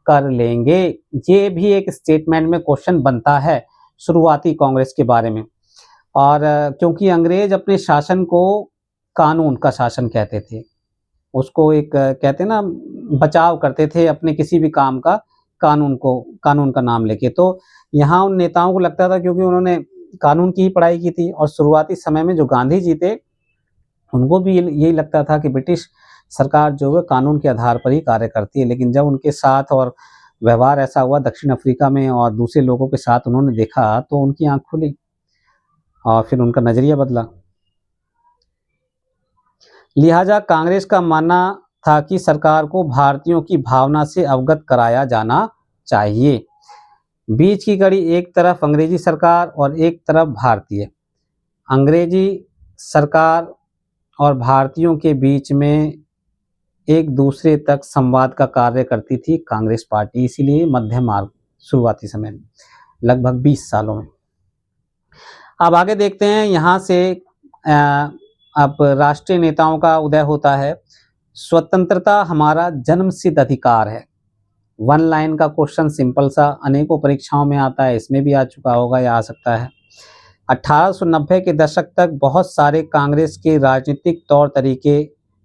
कर लेंगे। ये भी एक स्टेटमेंट में क्वेश्चन बनता है शुरुआती कांग्रेस के बारे में। और क्योंकि अंग्रेज अपने शासन को कानून का शासन कहते थे, उसको एक कहते हैं ना, बचाव करते थे अपने किसी भी काम का, कानून का नाम लेके। तो यहाँ उन नेताओं को लगता था, क्योंकि उन्होंने कानून की ही पढ़ाई की थी और शुरुआती समय में जो गांधी जी थे उनको भी यही लगता था कि ब्रिटिश सरकार जो है कानून के आधार पर ही कार्य करती है। लेकिन जब उनके साथ और व्यवहार ऐसा हुआ दक्षिण अफ्रीका में और दूसरे लोगों के साथ उन्होंने देखा, तो उनकी आंख खुली और फिर उनका नजरिया बदला। लिहाजा कांग्रेस का मानना था कि सरकार को भारतीयों की भावना से अवगत कराया जाना चाहिए। बीच की कड़ी, एक तरफ अंग्रेजी सरकार और एक तरफ भारतीय। अंग्रेजी सरकार और भारतीयों के बीच में एक दूसरे तक संवाद का कार्य करती थी कांग्रेस पार्टी, इसीलिए मध्यम मार्ग शुरुआती समय में लगभग 20 सालों में। अब आगे देखते हैं, यहाँ से अब राष्ट्रीय नेताओं का उदय होता है। स्वतंत्रता हमारा जन्मसिद्ध अधिकार है। वन लाइन का क्वेश्चन सिंपल सा, अनेकों परीक्षाओं में आता है, इसमें भी आ चुका होगा या आ सकता है। 1890 के दशक तक बहुत सारे कांग्रेस के राजनीतिक तौर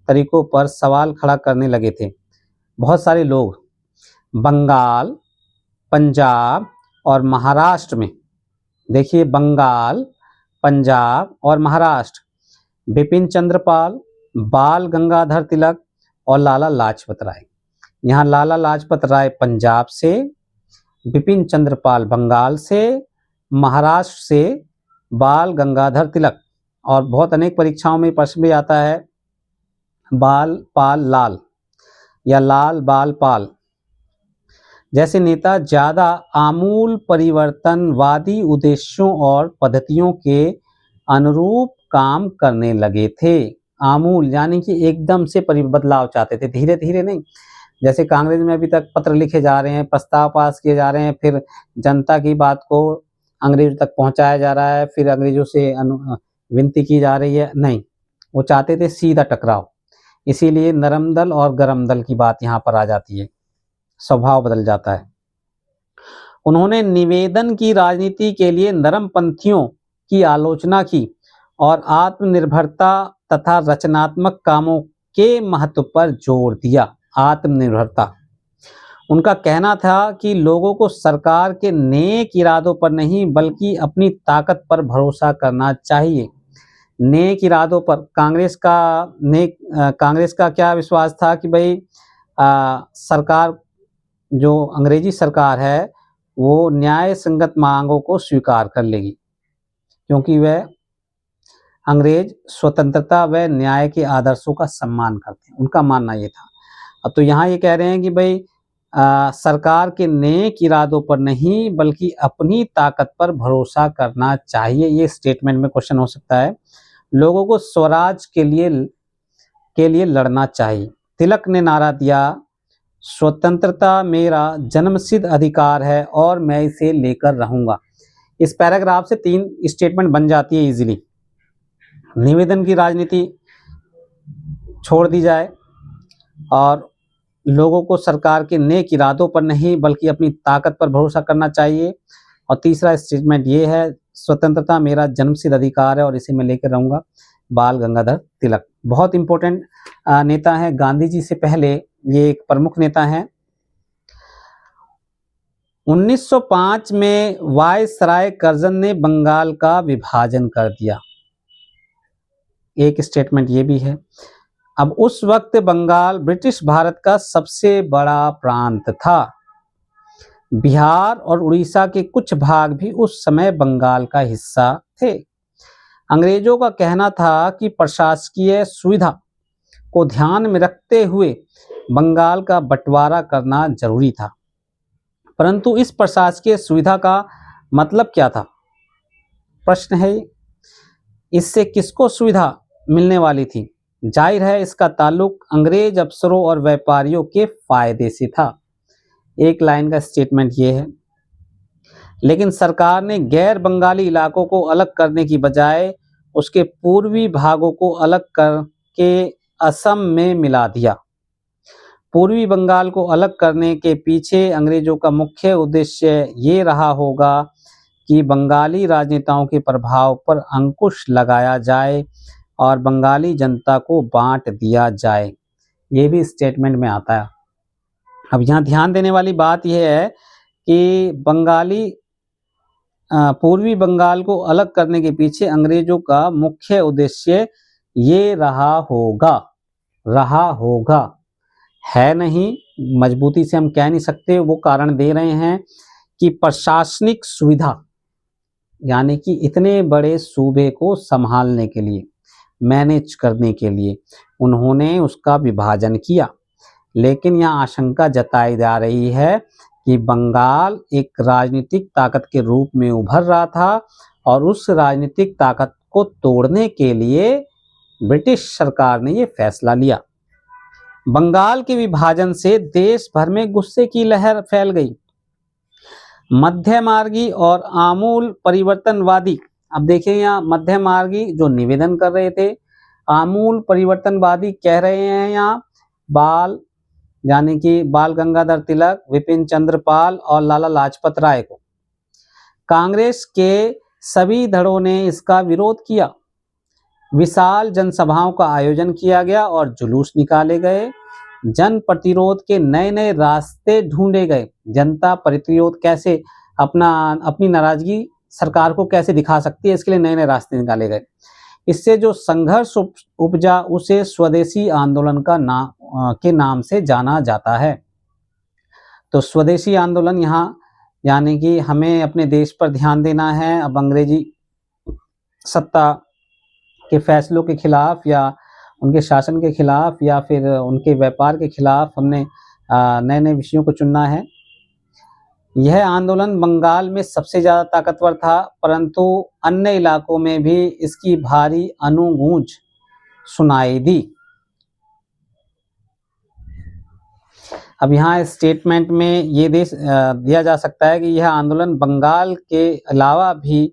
तरीकों पर सवाल खड़ा करने लगे थे। बहुत सारे लोग बंगाल, पंजाब और महाराष्ट्र में, देखिए बंगाल, पंजाब और महाराष्ट्र, बिपिन चंद्र पाल, बाल गंगाधर तिलक और लाला लाजपत राय। यहाँ लाला लाजपत राय पंजाब से, बिपिन चंद्र पाल बंगाल से, महाराष्ट्र से बाल गंगाधर तिलक, और बहुत अनेक परीक्षाओं में प्रश्न भी आता है बाल पाल लाल या लाल बाल पाल जैसे नेता ज्यादा आमूल परिवर्तनवादी उद्देश्यों और पद्धतियों के अनुरूप काम करने लगे थे। आमूल यानी कि एकदम से बदलाव चाहते थे, धीरे धीरे नहीं। जैसे कांग्रेस में अभी तक पत्र लिखे जा रहे हैं, प्रस्ताव पास किए जा रहे हैं, फिर जनता की बात को अंग्रेजों तक पहुंचाया जा रहा है, फिर अंग्रेजों से विनती की जा रही है, नहीं, वो चाहते थे सीधा टकराव। इसीलिए नरम दल और गरम दल की बात यहाँ पर आ जाती है, स्वभाव बदल जाता है। उन्होंने निवेदन की राजनीति के लिए नरमपंथियों की आलोचना की और आत्मनिर्भरता तथा रचनात्मक कामों के महत्व पर जोर दिया। आत्मनिर्भरता, उनका कहना था कि लोगों को सरकार के नेक इरादों पर नहीं बल्कि अपनी ताकत पर भरोसा करना चाहिए। नेक इरादों पर कांग्रेस का क्या विश्वास था कि भाई सरकार, जो अंग्रेजी सरकार है, वो न्याय संगत मांगों को स्वीकार कर लेगी, क्योंकि वह अंग्रेज स्वतंत्रता व न्याय के आदर्शों का सम्मान करते हैं, उनका मानना ये था। अब तो यहाँ ये कह रहे हैं कि भाई सरकार के नेक इरादों पर नहीं बल्कि अपनी ताकत पर भरोसा करना चाहिए। ये स्टेटमेंट में क्वेश्चन हो सकता है। लोगों को स्वराज के लिए लड़ना चाहिए। तिलक ने नारा दिया, स्वतंत्रता मेरा जन्मसिद्ध अधिकार है और मैं इसे लेकर रहूंगा। इस पैराग्राफ से 3 स्टेटमेंट बन जाती है इजीली। निवेदन की राजनीति छोड़ दी जाए और लोगों को सरकार के नेक इरादों पर नहीं बल्कि अपनी ताकत पर भरोसा करना चाहिए। और तीसरा स्टेटमेंट ये है, स्वतंत्रता मेरा जन्मसिद्ध अधिकार है और इसे मैं लेकर रहूंगा। बाल गंगाधर तिलक बहुत इंपॉर्टेंट नेता है, गांधी जी से पहले ये एक प्रमुख नेता है। 1905 में वायसराय कर्जन ने बंगाल का विभाजन कर दिया, एक स्टेटमेंट ये भी है। अब उस वक्त बंगाल ब्रिटिश भारत का सबसे बड़ा प्रांत था। बिहार और उड़ीसा के कुछ भाग भी उस समय बंगाल का हिस्सा थे। अंग्रेजों का कहना था कि प्रशासकीय सुविधा को ध्यान में रखते हुए बंगाल का बंटवारा करना जरूरी था, परंतु इस प्रशासकीय सुविधा का मतलब क्या था, प्रश्न है। इससे किसको सुविधा मिलने वाली थी? जाहिर है इसका ताल्लुक अंग्रेज अफसरों और व्यापारियों के फायदे से था। एक लाइन का स्टेटमेंट ये है। लेकिन सरकार ने गैर बंगाली इलाकों को अलग करने की बजाय उसके पूर्वी भागों को अलग करके असम में मिला दिया। पूर्वी बंगाल को अलग करने के पीछे अंग्रेजों का मुख्य उद्देश्य ये रहा होगा कि बंगाली राजनेताओं के प्रभाव पर अंकुश लगाया जाए और बंगाली जनता को बांट दिया जाए। ये भी स्टेटमेंट में आता है। अब यहाँ ध्यान देने वाली बात यह है कि पूर्वी बंगाल को अलग करने के पीछे अंग्रेजों का मुख्य उद्देश्य ये रहा होगा है नहीं, मजबूती से हम कह नहीं सकते। वो कारण दे रहे हैं कि प्रशासनिक सुविधा, यानी कि इतने बड़े सूबे को संभालने के लिए, मैनेज करने के लिए उन्होंने उसका विभाजन किया। लेकिन यह आशंका जताई जा रही है कि बंगाल एक राजनीतिक ताकत के रूप में उभर रहा था और उस राजनीतिक ताकत को तोड़ने के लिए ब्रिटिश सरकार ने यह फैसला लिया। बंगाल के विभाजन से देश भर में गुस्से की लहर फैल गई। मध्यमार्गी और आमूल परिवर्तनवादी, अब देखिए यहाँ मध्यमार्गी जो निवेदन कर रहे थे, आमूल परिवर्तनवादी कह रहे हैं यहाँ यानी कि बाल गंगाधर तिलक, विपिन चंद्र पाल और लाला लाजपत राय को। कांग्रेस के सभी धड़ों ने इसका विरोध किया। विशाल जनसभाओं का आयोजन किया गया और जुलूस निकाले गए। जन प्रतिरोध के नए नए रास्ते ढूंढे गए। जनता प्रतिरोध कैसे अपनी नाराजगी सरकार को कैसे दिखा सकती है, इसके लिए नए नए रास्ते निकाले गए। इससे जो संघर्ष उपजा उसे स्वदेशी आंदोलन के नाम से जाना जाता है। तो स्वदेशी आंदोलन यहाँ यानी कि हमें अपने देश पर ध्यान देना है। अब अंग्रेजी सत्ता के फैसलों के खिलाफ या उनके शासन के खिलाफ या फिर उनके व्यापार के खिलाफ हमने नए नए विषयों को चुनना है। यह आंदोलन बंगाल में सबसे ज़्यादा ताकतवर था, परंतु अन्य इलाकों में भी इसकी भारी अनुगूंज सुनाई दी। अब यहाँ स्टेटमेंट में ये दिया जा सकता है कि यह आंदोलन बंगाल के अलावा भी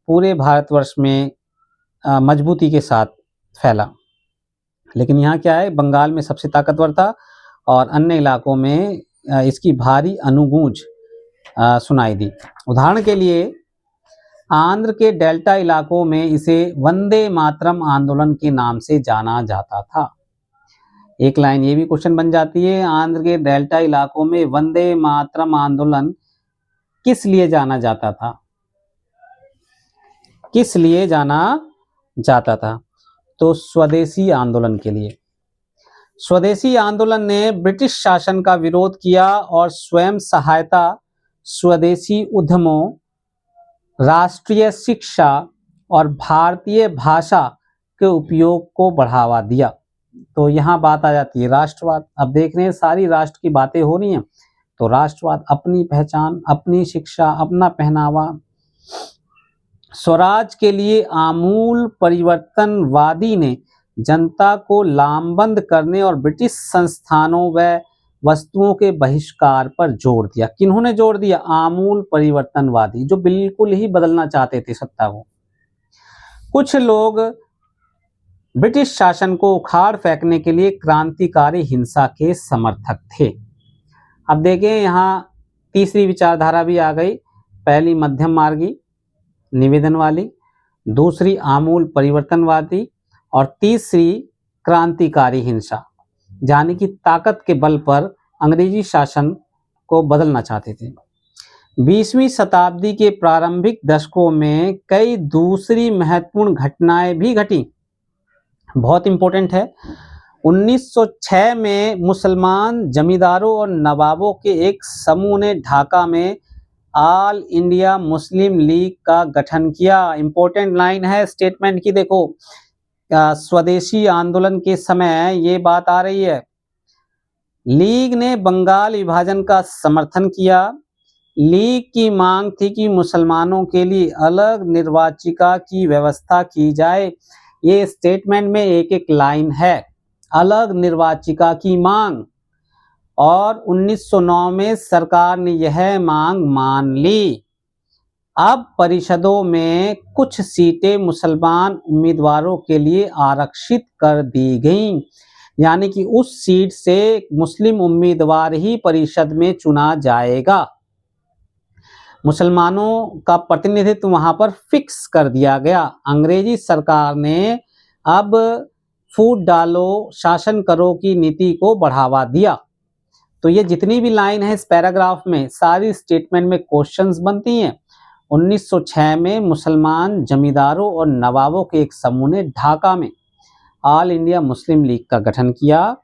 पूरे भारतवर्ष में मजबूती के साथ फैला, लेकिन यहाँ क्या है, बंगाल में सबसे ताकतवर था और अन्य इलाकों में इसकी भारी अनुगूंज सुनाई दी। उदाहरण के लिए आंध्र के डेल्टा इलाकों में इसे वंदे मातरम आंदोलन के नाम से जाना जाता था। एक लाइन ये भी क्वेश्चन बन जाती है, आंध्र के डेल्टा इलाकों में वंदे मातरम आंदोलन किस लिए जाना जाता था? किस लिए जाना जाता था? तो स्वदेशी आंदोलन के लिए। स्वदेशी आंदोलन ने ब्रिटिश शासन का विरोध किया और स्वयं सहायता, स्वदेशी उद्यमों, राष्ट्रीय शिक्षा और भारतीय भाषा के उपयोग को बढ़ावा दिया। तो यहाँ बात आ जाती है राष्ट्रवाद। अब देख रहे हैं सारी राष्ट्र की बातें हो रही हैं, तो राष्ट्रवाद, अपनी पहचान, अपनी शिक्षा, अपना पहनावा, स्वराज के लिए आमूल परिवर्तनवादी ने जनता को लामबंद करने और ब्रिटिश संस्थानों व वस्तुओं के बहिष्कार पर जोर दिया। किन्होंने जोर दिया? आमूल परिवर्तनवादी, जो बिल्कुल ही बदलना चाहते थे सत्ता को। कुछ लोग ब्रिटिश शासन को उखाड़ फेंकने के लिए क्रांतिकारी हिंसा के समर्थक थे। अब देखें यहाँ तीसरी विचारधारा भी आ गई। पहली मध्यम मार्गी निवेदन वाली, दूसरी आमूल परिवर्तनवादी और तीसरी क्रांतिकारी हिंसा, यानी कि ताकत के बल पर अंग्रेजी शासन को बदलना चाहते थे। 20वीं शताब्दी के प्रारंभिक दशकों में कई दूसरी महत्वपूर्ण घटनाएं भी घटी। बहुत इंपॉर्टेंट है। 1906 में मुसलमान जमींदारों और नवाबों के एक समूह ने ढाका में ऑल इंडिया मुस्लिम लीग का गठन किया। इंपॉर्टेंट लाइन है स्टेटमेंट की, देखो स्वदेशी आंदोलन के समय ये बात आ रही है। लीग ने बंगाल विभाजन का समर्थन किया। लीग की मांग थी कि मुसलमानों के लिए अलग निर्वाचिका की व्यवस्था की जाए। ये स्टेटमेंट में एक एक लाइन है, अलग निर्वाचिका की मांग। और 1909 में सरकार ने यह मांग मान ली। अब परिषदों में कुछ सीटें मुसलमान उम्मीदवारों के लिए आरक्षित कर दी गईं, यानी कि उस सीट से मुस्लिम उम्मीदवार ही परिषद में चुना जाएगा। मुसलमानों का प्रतिनिधित्व वहां पर फिक्स कर दिया गया। अंग्रेजी सरकार ने अब फूट डालो, शासन करो की नीति को बढ़ावा दिया। तो ये जितनी भी लाइन है इस पैराग्राफ में, सारी स्टेटमेंट में क्वेश्चंस बनती हैं। 1906 में मुसलमान जमींदारों और नवाबों के एक समूह ने ढाका में ऑल इंडिया मुस्लिम लीग का गठन किया।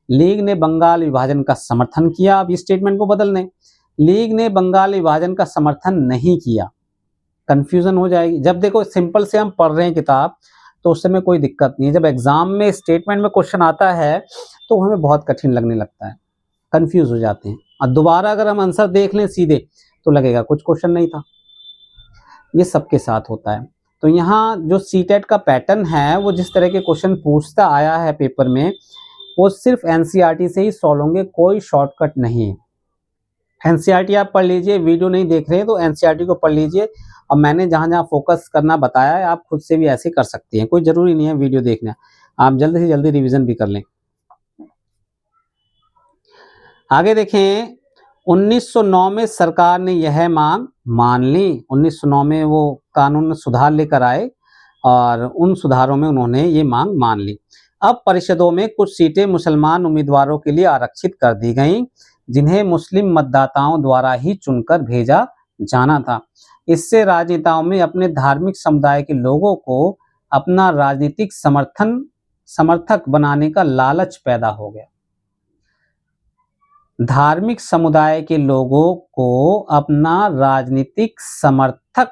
लीग ने बंगाल विभाजन का समर्थन किया। अब इस स्टेटमेंट को बदलने, लीग ने बंगाल विभाजन का समर्थन नहीं किया। कंफ्यूजन हो जाएगी। जब देखो सिंपल से हम पढ़ रहे हैं किताब तो उस समय कोई दिक्कत नहीं है, जब एग्जाम में स्टेटमेंट में क्वेश्चन आता है तो हमें बहुत कठिन लगने लगता है, कंफ्यूज हो जाते हैं। और दोबारा अगर हम आंसर देख लें सीधे तो लगेगा कुछ क्वेश्चन नहीं था। ये सबके साथ होता है। तो यहाँ जो सीटेट का पैटर्न है वो जिस तरह के क्वेश्चन पूछता आया है पेपर में, वो सिर्फ एनसीईआरटी से ही सॉल्व होंगे, कोई शॉर्टकट नहीं है। एनसीईआरटी आप पढ़ लीजिए, वीडियो नहीं देख रहे हैं तो एनसीईआरटी को पढ़ लीजिए। और मैंने जहाँ जहाँ फोकस करना बताया है आप खुद से भी ऐसे कर सकते हैं, कोई जरूरी नहीं है वीडियो देखना, आप जल्दी से जल्दी रिवीजन भी कर लें। आगे देखें, 1909 में सरकार ने यह मांग मान ली। 1909 में वो कानून सुधार लेकर आए और उन सुधारों में उन्होंने ये मांग मान ली। अब परिषदों में कुछ सीटें मुसलमान उम्मीदवारों के लिए आरक्षित कर दी गईं, जिन्हें मुस्लिम मतदाताओं द्वारा ही चुनकर भेजा जाना था। इससे राजनेताओं में अपने धार्मिक समुदाय के लोगों को अपना राजनीतिक समर्थक बनाने का लालच पैदा हो गया। धार्मिक समुदाय के लोगों को अपना राजनीतिक समर्थक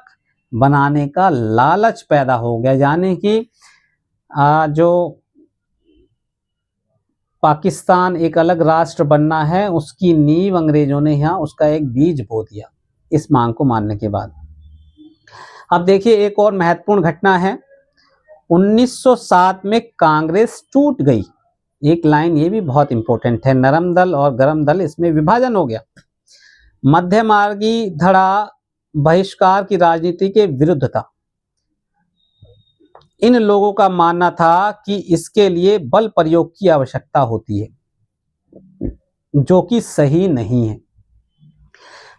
बनाने का लालच पैदा हो गया, यानी कि जो पाकिस्तान एक अलग राष्ट्र बनना है उसकी नींव अंग्रेजों ने यहाँ उसका एक बीज बो दिया इस मांग को मानने के बाद। अब देखिए एक और महत्वपूर्ण घटना है, 1907 में कांग्रेस टूट गई। एक लाइन ये भी बहुत इंपॉर्टेंट है, नरम दल और गरम दल इसमें विभाजन हो गया। मध्यमार्गी धड़ा बहिष्कार की राजनीति के विरुद्ध था। इन लोगों का मानना था कि इसके लिए बल प्रयोग की आवश्यकता होती है, जो कि सही नहीं है।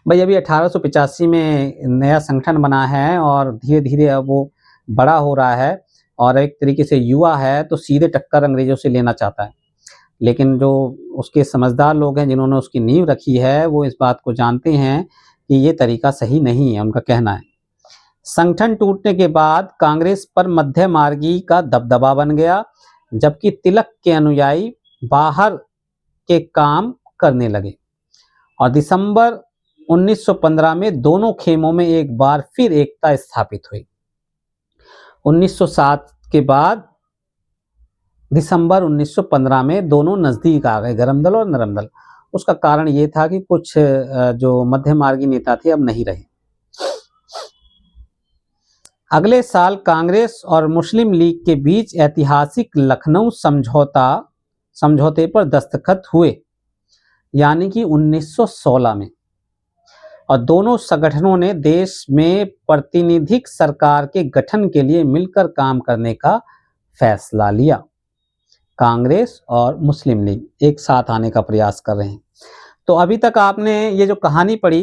भाई अभी 1885 में नया संगठन बना है और धीरे धीरे अब वो बड़ा हो रहा है और एक तरीके से युवा है तो सीधे टक्कर अंग्रेजों से लेना चाहता है। लेकिन जो उसके समझदार लोग हैं जिन्होंने उसकी नींव रखी है वो इस बात को जानते हैं कि ये तरीका सही नहीं है, उनका कहना है। संगठन टूटने के बाद कांग्रेस पर मध्य मार्गी का दबदबा बन गया, जबकि तिलक के अनुयायी बाहर के काम करने लगे और दिसंबर 1915 में दोनों खेमों में एक बार फिर एकता स्थापित हुई। 1907 के बाद दिसंबर 1915 में दोनों नजदीक आ गए, गरम दल और नरम दल। उसका कारण ये था कि कुछ जो मध्य मार्गी नेता थे अब नहीं रहे। अगले साल कांग्रेस और मुस्लिम लीग के बीच ऐतिहासिक लखनऊ समझौते पर दस्तखत हुए, यानी कि 1916 में, और दोनों संगठनों ने देश में प्रतिनिधिक सरकार के गठन के लिए मिलकर काम करने का फैसला लिया। कांग्रेस और मुस्लिम लीग एक साथ आने का प्रयास कर रहे हैं। तो अभी तक आपने ये जो कहानी पढ़ी,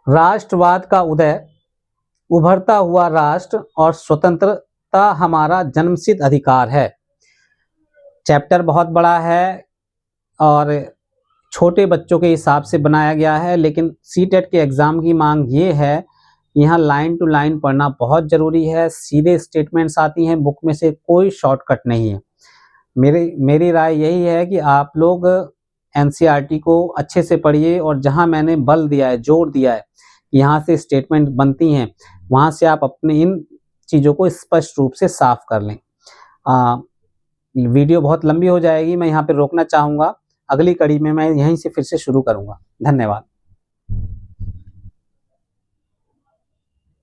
राष्ट्रवाद का उदय, उभरता हुआ राष्ट्र और स्वतंत्रता हमारा जन्मसिद्ध अधिकार है। चैप्टर बहुत बड़ा है और छोटे बच्चों के हिसाब से बनाया गया है, लेकिन सीटेट के एग्जाम की मांग ये है, यहाँ लाइन टू लाइन पढ़ना बहुत जरूरी है। सीधे स्टेटमेंट्स आती हैं बुक में से, कोई शॉर्टकट नहीं है। मेरी राय यही है कि आप लोग एनसीईआरटी को अच्छे से पढ़िए और जहाँ मैंने बल दिया है, जोर दिया है, यहाँ से स्टेटमेंट बनती हैं, वहाँ से आप अपने इन चीज़ों को स्पष्ट रूप से साफ कर लें। वीडियो बहुत लंबी हो जाएगी, मैं यहाँ पे रोकना चाहूँगा। अगली कड़ी में मैं यहीं से फिर से शुरू करूँगा। धन्यवाद।